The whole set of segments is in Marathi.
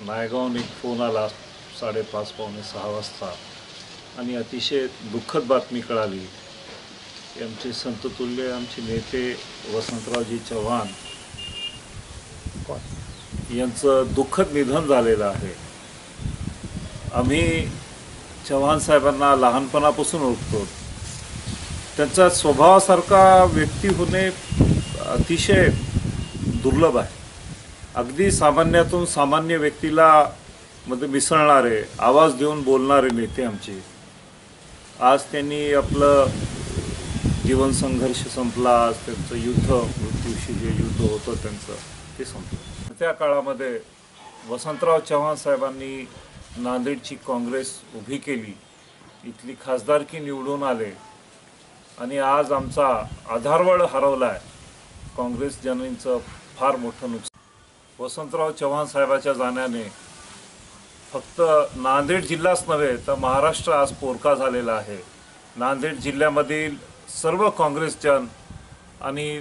नायगावहून एक फोन आला 5:30 पावणे 6 वाजता आणि अतिशय दुःखद बातमी कळाली की आमचे संततुल्य आमचे नेते वसंतरावजी चव्हाण यांचं दुःखद निधन झालेलं आहे। आम्ही चव्हाण साहेबांना लहानपणापासून ओळखतो। त्यांचा स्वभावासारखा व्यक्ती होणे अतिशय दुर्लभ आहे। अगदी सामान्यातून सामान्य व्यक्तीला मध्ये मिसळणारे, आवाज देऊन बोलणारे नेते आमचे। आज त्यांनी आपलं जीवन संघर्ष संपला। आज त्यांचं युद्ध मृत्यूशी जे युद्ध होतं त्यांचं ते संपलं। त्या काळामध्ये वसंतराव चव्हाण साहेबांनी नांदेडची काँग्रेस उभी केली, इथली खासदारकी निवडून आले आणि आज आमचा आधारवड हरवला आहे। काँग्रेस जनांचं फार मोठं नुकसान। वसंतराव चव्हाण साहेबाच्या जाण्याने फक्त नांदेड जिल्हाच नव्हे तर महाराष्ट्र आज पोरका झालेला आहे। नांदेड जिल्ह्यामधील सर्व काँग्रेसजन आणि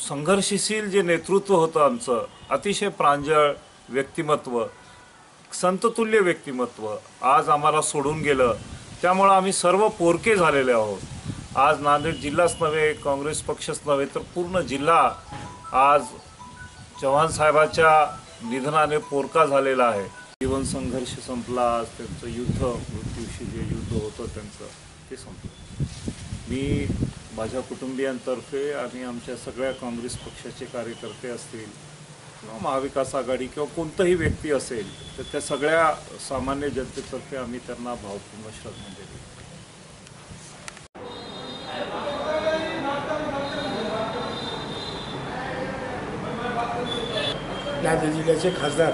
संघर्षशील जे नेतृत्व होतं आमचं, अतिशय प्रांजळ व्यक्तिमत्व, संततुल्य व्यक्तिमत्व आज आम्हाला सोडून गेलं। त्यामुळे आम्ही सर्व पोरके झालेले आहोत। आज नांदेड जिल्हाच नव्हे, काँग्रेस पक्षच नव्हे तर पूर्ण जिल्हा आज चव्हाण साहेबाच्या निधनाने पोरका झालेला आहे। जीवन संघर्ष संपला। आज त्यांचं युद्ध मृत्यूशी जे युद्ध होतं त्यांचं ते संपलं। मी माझ्या कुटुंबियांतर्फे आणि आमच्या सगळ्या काँग्रेस पक्षाचे कार्यकर्ते असतील किंवा महाविकास आघाडी किंवा कोणताही व्यक्ती असेल तर त्या सगळ्या सामान्य जनतेतर्फे आम्ही त्यांना भावपूर्ण श्रद्धांजली देतो। नांदेड जिल्ह्याचे खासदार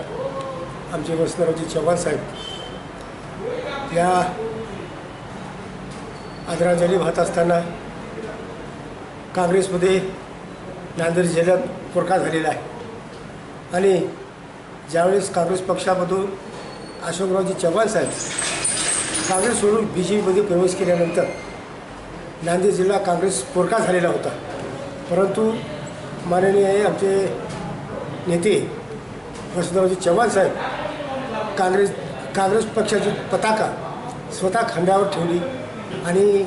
आमचे वसंतरावजी चव्हाण साहेब या आदरांजली वाहत असताना काँग्रेसमध्ये नांदेड जिल्ह्यात पोरका झालेला आहे आणि ज्यावेळेस काँग्रेस पक्षामधून अशोकरावजी चव्हाण साहेब काँग्रेस सोडून BJPमध्ये प्रवेश केल्यानंतर नांदेड जिल्हा काँग्रेस पोरका झालेला होता। परंतु माननीय आमचे नेते वसंतरावजी चव्हाण साहेब काँग्रेस पक्षाची पताका स्वतः खांद्यावर ठेवली आणि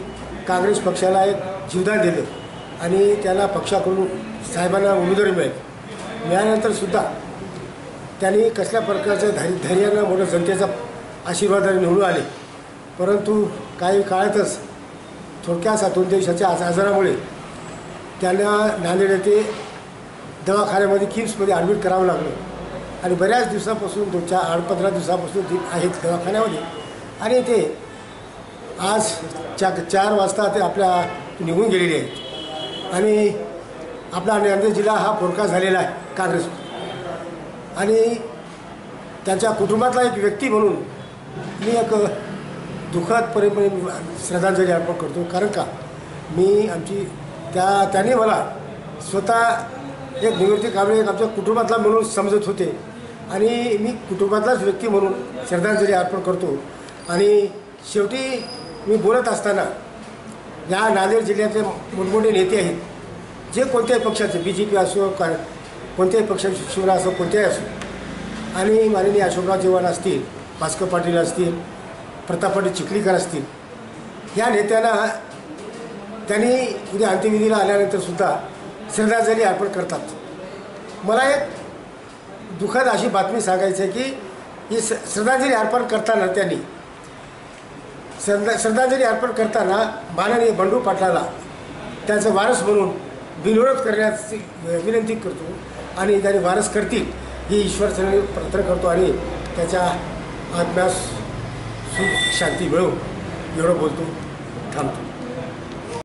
काँग्रेस पक्षाला एक जीवदान दिलं आणि त्याला पक्षाकडून साहेबांना उमेदवारी मिळाल्यानंतर सुद्धा त्यांनी कसल्या प्रकारच्या धैर्यानं मोठ्या जनतेचा आशीर्वादाने निवडून आले। परंतु काही काळातच थोडक्या 2 दिवसाच्या आजारामुळे त्यांना नांदेड येथे दवाखान्यामध्ये किम्समध्ये ॲडमिट करावं लागलं आणि बऱ्याच दिवसापासून 8-15 दिवसापासून ते आहेत दवाखान्यामध्ये आणि ते आज 4 वाजता ते आपल्या निघून गेलेले आहेत आणि आपला नांदेड जिल्हा हा पोरका झालेला आहे काँग्रेस आणि त्यांच्या कुटुंबातला एक व्यक्ती म्हणून मी एक दुःखदपणे श्रद्धांजली अर्पण करतो। कारण का मी त्यांनी मला स्वतः एक निवृत्ती कांबळे एक आमच्या कुटुंबातला म्हणून समजत होते आणि मी कुटुंबातलाच व्यक्ती म्हणून श्रद्धांजली अर्पण करतो। आणि शेवटी मी बोलत असताना या नांदेड जिल्ह्यातले मोठमोठे नेते आहेत, जे कोणत्याही पक्षाचे BJP असो कोणत्याही पक्षाचे शिवसेना असो कोणत्याही असो आणि माननीय अशोकराव चव्हाण असतील, भास्कर पाटील असतील, प्रताप पाटील चिखलीकर असतील, या नेत्यांना त्यांनी उद्या अंत्यविधीला आल्यानंतरसुद्धा श्रद्धांजली अर्पण करतात। मला एक दुःखद अशी बातमी सांगायची आहे की ही श्रद्धांजली अर्पण करताना त्यांनी श्रद्धांजली अर्पण करताना माननीय बंडू पाटलाला त्यांचं वारस म्हणून बिनविरोध करण्याची विनंती करतो आणि त्यांनी वारस करतील ही ईश्वरचरणी प्रार्थना करतो आणि त्याच्या आत्म्यास सुख शांती मिळो एवढं बोलतो, थांबतो।